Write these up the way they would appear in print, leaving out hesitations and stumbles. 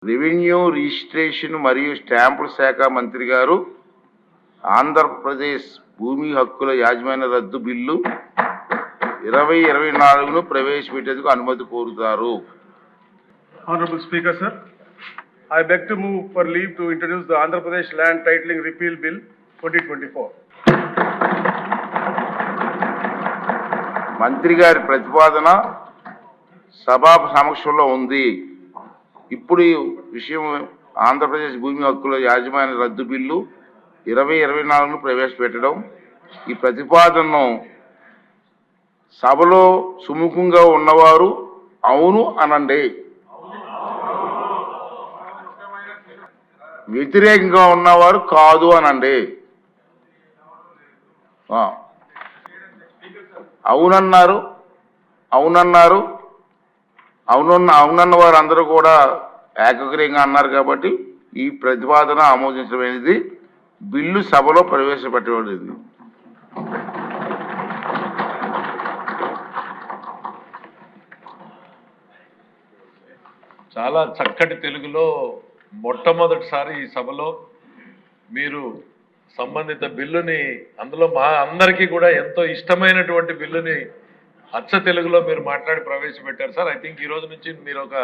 Revenue registration మరియు స్టాంపుల శాఖ మంత్రి గారు ఆంధ్రప్రదేశ్ భూమి హక్కుల యాజమాన్య రద్దు బిల్లు 2024ను ప్రవేశపెట్టేందుకు అనుమతి కోరుతారు. Honorable Speaker, sir, I beg to move for leave to introduce the Andhra Pradesh Land Titling Repeal Bill 2024. మంత్రి గారి ప్రతిపాదన సభా సమక్షంలో ఉంది. ఇప్పుడు ఈ విషయం ఆంధ్రప్రదేశ్ భూమి హక్కుల యాజమాన్య రద్దు బిల్లు 2024ను ప్రవేశపెట్టడం. ఈ ప్రతిపాదనను సభలో సుముఖంగా ఉన్నవారు అవును అనండి, వ్యతిరేకంగా ఉన్నవారు కాదు అనండి. అవునన్నారు అవునన్నారు అవునన్న వారు అందరూ కూడా ఏకగ్రీయంగా అన్నారు. కాబట్టి ఈ ప్రతిపాదన ఆమోదించడమైనది, బిల్లు సభలో ప్రవేశపెట్టబడింది. చాలా చక్కటి తెలుగులో మొట్టమొదటిసారి ఈ సభలో మీరు సంబంధిత బిల్లుని, అందులో మా అందరికీ కూడా ఎంతో ఇష్టమైనటువంటి బిల్లుని అచ్చ తెలుగులో మీరు మాట్లాడి ప్రవేశపెట్టారు సార్. ఐ థింక్ ఈ రోజు నుంచి మీరు ఒక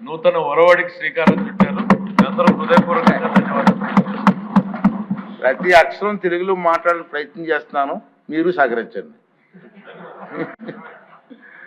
నూతన ఒరవడికి శ్రీకారం చుట్టారు. అందరూ హృదయపూర్వకంగా ధన్యవాదాలు. ప్రతి అక్షరం తెలుగులో మాట్లాడే ప్రయత్నం చేస్తున్నాను, మీరు సహకరించండి.